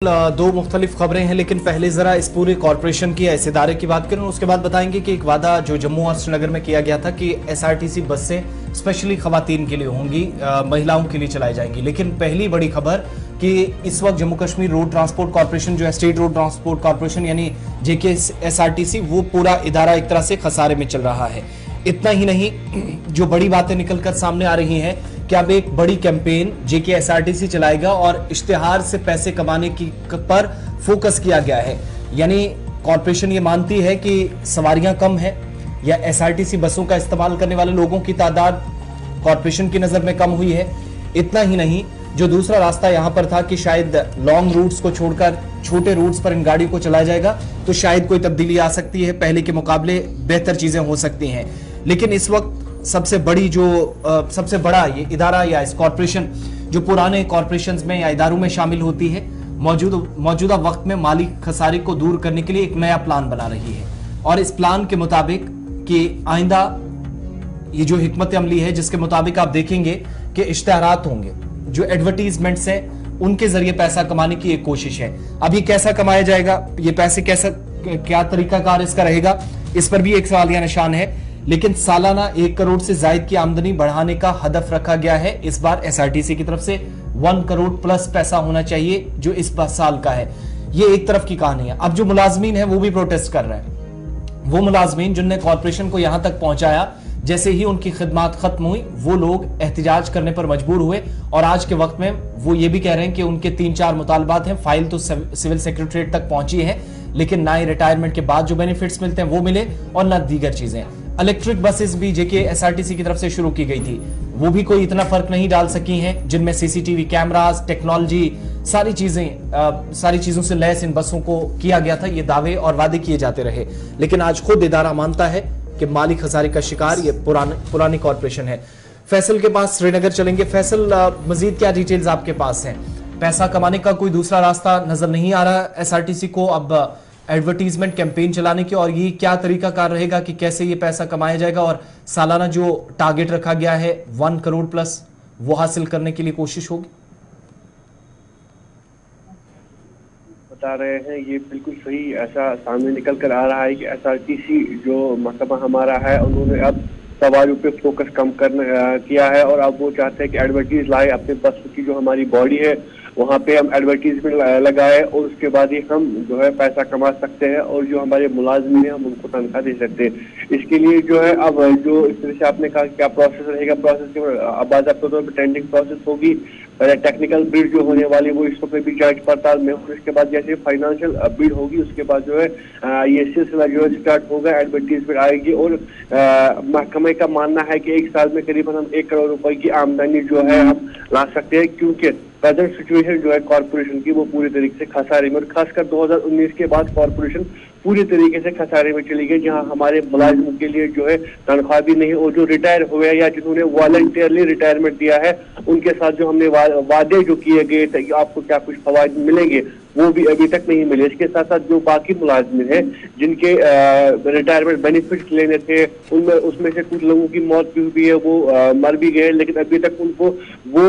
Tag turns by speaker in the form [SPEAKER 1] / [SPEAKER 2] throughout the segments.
[SPEAKER 1] दो मुख्तलिफ खबरें हैं, लेकिन पहले ज़रा इस पूरे कॉरपोरेशन की इस इदारे की बात करें, उसके बाद बताएंगे कि एक वादा जो जम्मू और श्रीनगर में किया गया था कि एसआरटीसी बसें स्पेशली ख़वातीन के लिए होंगी, महिलाओं के लिए चलाई जाएंगी। लेकिन पहली बड़ी खबर कि इस वक्त Jammu Kashmir road transport corporation जो है, स्टेट रोड ट्रांसपोर्ट कॉरपोरेशन यानी JKSRTC, वो पूरा इदारा एक तरह से खसारे में चल रहा है। इतना ही नहीं, जो बड़ी बातें निकलकर सामने आ रही हैं कि अब एक बड़ी कैंपेन JKSRTC चलाएगा और इश्तिहार से पैसे कमाने की पर फोकस किया गया है। यानी कॉरपोरेशन ये मानती है कि सवारियां कम है या SRTC बसों का इस्तेमाल करने वाले लोगों की तादाद कॉरपोरेशन की नजर में कम हुई है। इतना ही नहीं, जो दूसरा रास्ता यहां पर था कि शायद लॉन्ग रूट्स को छोड़कर छोटे रूट्स पर इन गाड़ियों को चलाया जाएगा तो शायद कोई तब्दीली आ सकती है, पहले के मुकाबले बेहतर चीजें हो सकती हैं। लेकिन इस वक्त सबसे बड़ा ये इदारा या इस कॉरपोरेशन जो पुराने कॉरपोरेशंस में या इदारों में शामिल होती है, मौजूदा वक्त में माली खसारे को दूर करने के लिए एक नया प्लान बना रही है। और इस प्लान के मुताबिक कि आइंदा ये जो हिकमत अमली है, जिसके मुताबिक आप देखेंगे कि इश्तिहारात होंगे, जो एडवर्टीजमेंट्स हैं, उनके जरिए पैसा कमाने की एक कोशिश है। अभी कैसा कमाया जाएगा, ये पैसे क्या तरीकाकार इसका रहेगा, इस पर भी एक सवालिया निशान है। लेकिन सालाना 1 करोड़ से जायद की आमदनी बढ़ाने का हदफ रखा गया है। इस बार SRTC की तरफ से 1 करोड़ प्लस पैसा होना चाहिए, जो इस साल का है। ये एक तरफ की कहानी है। अब जो मुलाजमीन है वो भी प्रोटेस्ट कर रहे हैं। वो मुलाजमीन जिनने कॉरपोरेशन को यहां तक पहुंचाया, जैसे ही उनकी खिदमत खत्म हुई, वो लोग एहतिजाज करने पर मजबूर हुए। और आज के वक्त में वो ये भी कह रहे हैं कि उनके 3-4 मुतालबात हैं, फाइल तो सिविल सेक्रेटरीट तक पहुंची है, लेकिन ना ही रिटायरमेंट के बाद जो बेनिफिट्स मिलते हैं वो मिले और ना दीगर चीजें। इलेक्ट्रिक बसेस भी JKSRTC की तरफ से शुरू की गई थी, वो भी कोई इतना फर्क नहीं डाल सकी हैं, जिनमें CCTV कैमरास, टेक्नोलॉजी, सारी चीजों से लैस इन बसों को किया गया था। ये दावे और वादे किए जाते रहे, लेकिन आज खुद इदारा मानता है कि माली खसारे का शिकार ये पुरानी कॉरपोरेशन है। फैसल के पास श्रीनगर चलेंगे। फैसल, मजीद क्या डिटेल्स आपके पास हैं? पैसा कमाने का कोई दूसरा रास्ता नजर नहीं आ रहा SRTC को अब एडवर्टीजमेंट कैंपेन चलाने की, और ये क्या तरीकाकार रहेगा कि कैसे ये पैसा कमाया जाएगा और सालाना जो टारगेट रखा गया है 1 करोड़ प्लस, वो हासिल करने के लिए कोशिश होगी?
[SPEAKER 2] बता रहे हैं, ये बिल्कुल सही ऐसा सामने निकल कर आ रहा है कि SRTC जो महकमा हमारा है, उन्होंने अब सवारियों पे फोकस कम किया है और अब वो चाहते हैं कि एडवर्टीज लाए अपने बस की जो हमारी बॉडी है वहाँ पे हम एडवर्टीजमेंट लगाए और उसके बाद ही हम जो है पैसा कमा सकते हैं और जो हमारे मुलाजमीन हैं हम उनको तनख्वाह दे सकते हैं। इसके लिए जो है अब जो इस तरह से आपने कहा क्या प्रोसेस रहेगा, प्रोसेस के बाज़ाब्ता तौर पर टेंडरिंग प्रोसेस होगी, पहले टेक्निकल बिड जो होने वाली वो इस वक्त भी जांच पड़ताल में, और उसके बाद जैसे फाइनेंशियल बिड होगी उसके बाद जो है ये सिलसिला जो है स्टार्ट होगा, एडवर्टीजमेंट आएगी। और महकमे का मानना है कि 1 साल में करीबन हम 1 करोड़ रुपए की आमदनी जो है हम ला सकते हैं, क्योंकि प्रेजेंट सिचुएशन जो है कॉरपोरेशन की वो पूरी तरीके से खसारे में, और खासकर 2019 के बाद कॉरपोरेशन पूरी तरीके से खसारे में चली गई, जहां हमारे मुलाजिमों के लिए जो है तनख्वाह भी नहीं, और जो रिटायर हुए या जिन्होंने वॉलंटियरली रिटायरमेंट दिया है उनके साथ जो हमने वादे जो किए गए थे कि आपको क्या कुछ फवायद मिलेंगे, वो भी अभी तक नहीं मिले। इसके साथ साथ जो बाकी मुलाजिम हैं जिनके रिटायरमेंट बेनिफिट्स लेने थे, उनमें उसमें से कुछ लोगों की मौत भी हुई है, वो मर भी गए, लेकिन अभी तक उनको वो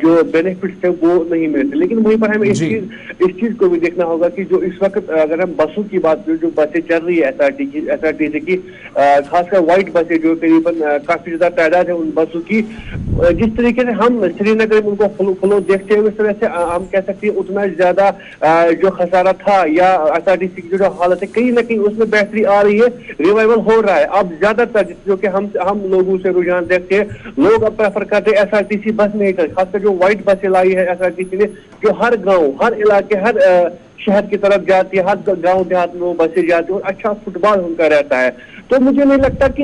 [SPEAKER 2] जो बेनिफिट्स थे वो नहीं मिले थे। लेकिन वहीं पर हमें इस चीज को भी देखना होगा कि जो इस वक्त अगर हम बसों की बात करें, जो बसें चल रही है SRTC की, खासकर व्हाइट बसें जो करीबन काफी ज्यादा तादाद है उन बसों की, जिस तरीके से हम श्रीनगर में उनको फ्लो देखते हैं उस तरह से हम कह सकते हैं उतना ज्यादा जो खसारा था या SRTC की जो हालत है कहीं ना कहीं उसमें बेहतरी आ रही है, रिवाइवल हो रहा है। अब ज्यादातर जो कि हम लोगों से रुझान देखते हैं, लोग अब प्रेफर करते हैं SRTC बस नहीं करते, खासकर जो व्हाइट बसें लाई है SRTC ने, जो हर गाँव, हर इलाके, हर शहर की तरफ जाती है, हर गाँव देहात में वो बसें जाती है और अच्छा फुटबॉल उनका रहता है। तो मुझे नहीं लगता कि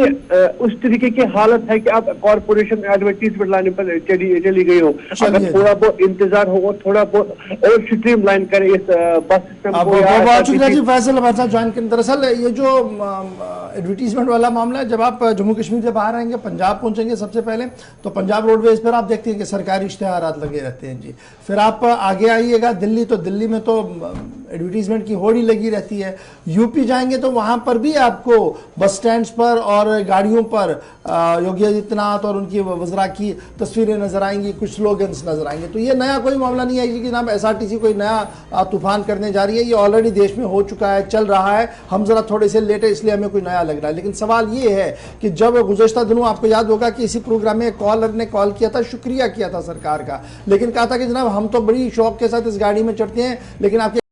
[SPEAKER 2] उस तरीके की हालत है कि आप कॉरपोरेशन एडवर्टीजमेंट लाने पर चली गई हो। अगर थोड़ा बहुत इंतजार हो और थोड़ा बहुत और स्ट्रीम लाइन करे इस बस सिस्टम को।
[SPEAKER 3] बहुत शुक्रिया जी फैसल हमारे साथ ज्वाइन करने। दरअसल ये जो एडवर्टीजमेंट वाला मामला है, जब आप जम्मू कश्मीर से बाहर आएंगे, पंजाब पहुंचेंगे सबसे पहले, तो पंजाब रोडवेज पर आप देखते हैं कि सरकारी इश्तिहारात लगे रहते हैं जी। फिर आप आगे आइएगा दिल्ली, तो दिल्ली में तो ایڈورٹیزمنٹ کی ہوڑی لگی رہتی ہے. یوپی جائیں گے تو وہاں پر بھی آپ کو بس سٹینڈز پر اور گاڑیوں پر یوگی آدتیہ ناتھ اور ان کی وزراء کی تصویریں نظر آئیں گی, کچھ سلوگنس نظر آئیں گے. تو یہ نیا کوئی معاملہ نہیں ہے کہ جناب SRTC کوئی نیا طوفان کرنے جا رہی ہے. یہ آلریڈی دیش میں ہو چکا ہے, چل رہا ہے. ہم ذرا تھوڑے سے لیٹ ہے اس لیے ہمیں کوئی نیا لگ رہا ہے. لیکن سوال یہ ہے کہ جب گزشتہ دنوں آپ کو یاد ہوگا کہ اسی پروگرام میں کالر نے کال کیا تھا, شکریہ کیا تھا سرکار کا, لیکن کہا تھا کہ جناب ہم تو بڑی شوق کے ساتھ اس گاڑی میں چڑھتے ہیں, لیکن آپ کے